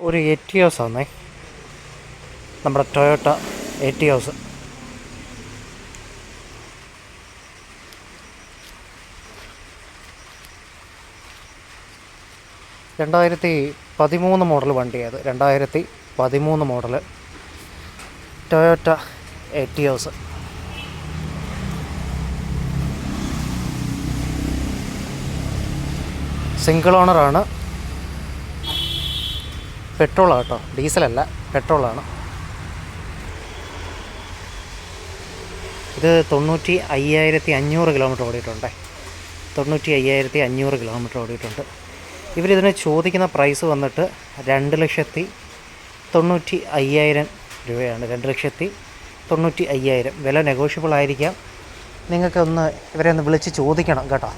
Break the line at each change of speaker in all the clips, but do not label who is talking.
ഒരു എറ്റിയോസ് ആണേ, നമ്മുടെ ടൊയോട്ട എറ്റിയോസ്. രണ്ടായിരത്തി 13 മോഡൽ വണ്ടിയത്. 2013 മോഡൽ ടൊയോട്ട എറ്റിയോസ്. സിംഗിൾ ഓണറാണ്. പെട്രോളാണ് കേട്ടോ, ഡീസലല്ല, പെട്രോളാണ്. ഇത് 95,500 കിലോമീറ്റർ ഓടിയിട്ടുണ്ട്. 95,500 കിലോമീറ്റർ ഓടിയിട്ടുണ്ട്. ഇവരിതിന് ചോദിക്കുന്ന പ്രൈസ് വന്നിട്ട് 2,95,000 രൂപയാണ്. 2,95,000. വില നെഗോഷ്യബിൾ ആയിരിക്കാം. നിങ്ങൾക്കൊന്ന് ഇവരെ ഒന്ന് വിളിച്ച് ചോദിക്കണം കേട്ടോ.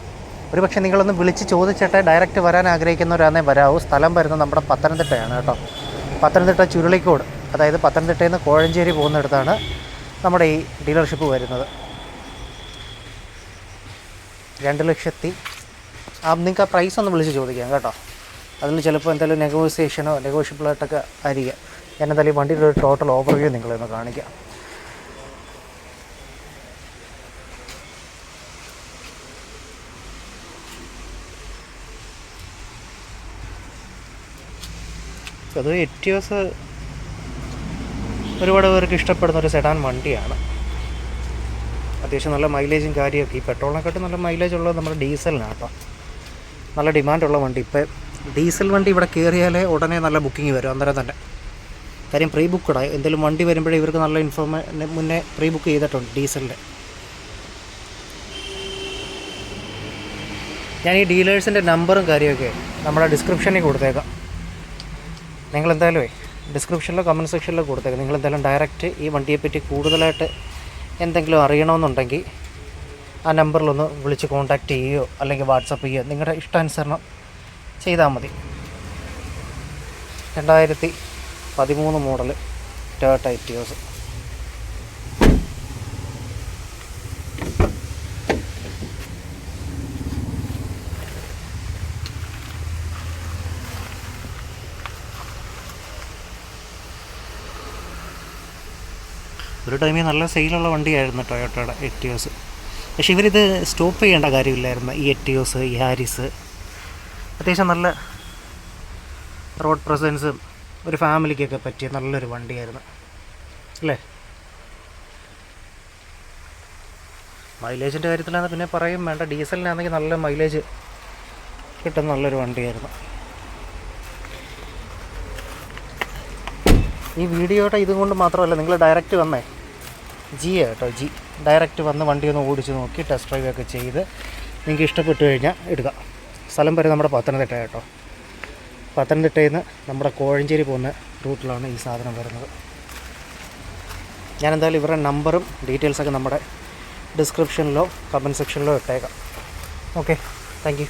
ഒരു പക്ഷേ നിങ്ങളൊന്ന് വിളിച്ച് ചോദിച്ചിട്ട് ഡയറക്റ്റ് വരാൻ ആഗ്രഹിക്കുന്നവരാണേ വരാവൂ. സ്ഥലം വരുന്നത് നമ്മുടെ പത്തനംതിട്ടയാണ് കേട്ടോ. പത്തനംതിട്ട ചുരുളിക്കോട്, അതായത് പത്തനംതിട്ടയിൽ നിന്ന് കോഴഞ്ചേരി പോകുന്നിടത്താണ് നമ്മുടെ ഈ ഡീലർഷിപ്പ് വരുന്നത്. 2,00,000. നിങ്ങൾക്ക് ആ പ്രൈസ് ഒന്ന് വിളിച്ച് ചോദിക്കാം കേട്ടോ. അതിൽ ചിലപ്പോൾ എന്തായാലും നെഗോഷ്യബിളായിട്ടൊക്കെ ആയിരിക്കാം. ഞാൻ എന്തായാലും ഈ വണ്ടിയുടെ ഒരു ടോട്ടൽ ഓവർവ്യൂ നിങ്ങളൊന്ന് കാണിക്കാം. അത് എറ്റിയോസ് ഒരുപാട് പേർക്ക് ഇഷ്ടപ്പെടുന്ന ഒരു സെഡാൻ വണ്ടിയാണ്. അത്യാവശ്യം നല്ല മൈലേജും കാര്യമൊക്കെ. ഈ പെട്രോളിനെക്കാട്ടും നല്ല മൈലേജ് ഉള്ളത് നമ്മുടെ ഡീസലിനാണ് കേട്ടോ. നല്ല ഡിമാൻഡുള്ള വണ്ടി. ഇപ്പോൾ ഡീസൽ വണ്ടി ഇവിടെ കയറിയാലേ ഉടനെ നല്ല ബുക്കിംഗ് വരും അന്നേരം തന്നെ. കാര്യം പ്രീ ബുക്കഡായി. എന്തെങ്കിലും വണ്ടി വരുമ്പോഴേ ഇവർക്ക് നല്ല മുന്നേ പ്രീ ബുക്ക് ചെയ്തിട്ടുണ്ട് ഡീസലിൻ്റെ. ഞാൻ ഈ ഡീലേഴ്സിൻ്റെ നമ്പറും കാര്യമൊക്കെ നമ്മുടെ ഡിസ്ക്രിപ്ഷനിൽ കൊടുത്തേക്കാം. നിങ്ങളെന്തായാലും ഡിസ്ക്രിപ്ഷനിലോ കമൻറ്റ് സെക്ഷനിലോ കൊടുത്തേക്കാം. നിങ്ങളെന്തായാലും ഡയറക്റ്റ് ഈ വണ്ടിയെപ്പറ്റി കൂടുതലായിട്ട് എന്തെങ്കിലും അറിയണമെന്നുണ്ടെങ്കിൽ ആ നമ്പറിലൊന്ന് വിളിച്ച് കോൺടാക്റ്റ് ചെയ്യുകയോ അല്ലെങ്കിൽ വാട്സപ്പ് ചെയ്യുകയോ നിങ്ങളുടെ ഇഷ്ടാനുസരണം ചെയ്താൽ മതി. 2013 മോഡൽ ടൊയോട്ട എറ്റിയോസ്. ഒരു ടൈമിൽ നല്ല സെയിലുള്ള വണ്ടിയായിരുന്നു ടൊയോട്ടയുടെ എറ്റിയോസ്. പക്ഷേ ഇവരിത് സ്റ്റോപ്പ് ചെയ്യേണ്ട കാര്യമില്ലായിരുന്നു. ഈ എറ്റിയോസ്, ഈ ഹാരിസ് അത്യാവശ്യം നല്ല റോഡ് പ്രസൻസും ഒരു ഫാമിലിക്കൊക്കെ പറ്റിയ നല്ലൊരു വണ്ടിയായിരുന്നു അല്ലേ. മൈലേജിൻ്റെ കാര്യത്തിലാണ് പിന്നെ പറയും വേണ്ട. ഡീസലിനാണെങ്കിൽ നല്ല മൈലേജ് കിട്ടുന്ന നല്ലൊരു വണ്ടിയായിരുന്നു. ഈ വീഡിയോയുടെ ഇതും കൊണ്ട് മാത്രമല്ല, നിങ്ങൾ ഡയറക്റ്റ് വന്നേ കേട്ടോ, ഡയറക്റ്റ് വന്ന് വണ്ടി ഒന്ന് ഓടിച്ച് നോക്കി ടെസ്റ്റ് ഡ്രൈവ് ഒക്കെ ചെയ്ത് നിങ്ങൾക്ക് ഇഷ്ടപ്പെട്ട് കഴിഞ്ഞാൽ എടുക്കാം. സ്ഥലം വരെ നമ്മുടെ പത്തനംതിട്ട കേട്ടോ. പത്തനംതിട്ടയിൽ നിന്ന് നമ്മുടെ കോഴഞ്ചേരി പോകുന്ന റൂട്ടിലാണ് ഈ സാധനം വരുന്നത്. ഞാൻ എന്തായാലും ഇവരുടെ നമ്പറും ഡീറ്റെയിൽസൊക്കെ നമ്മുടെ ഡിസ്ക്രിപ്ഷനിലോ കമൻറ്റ് സെക്ഷനിലോ ഇട്ടേക്കാം. Okay, thank you.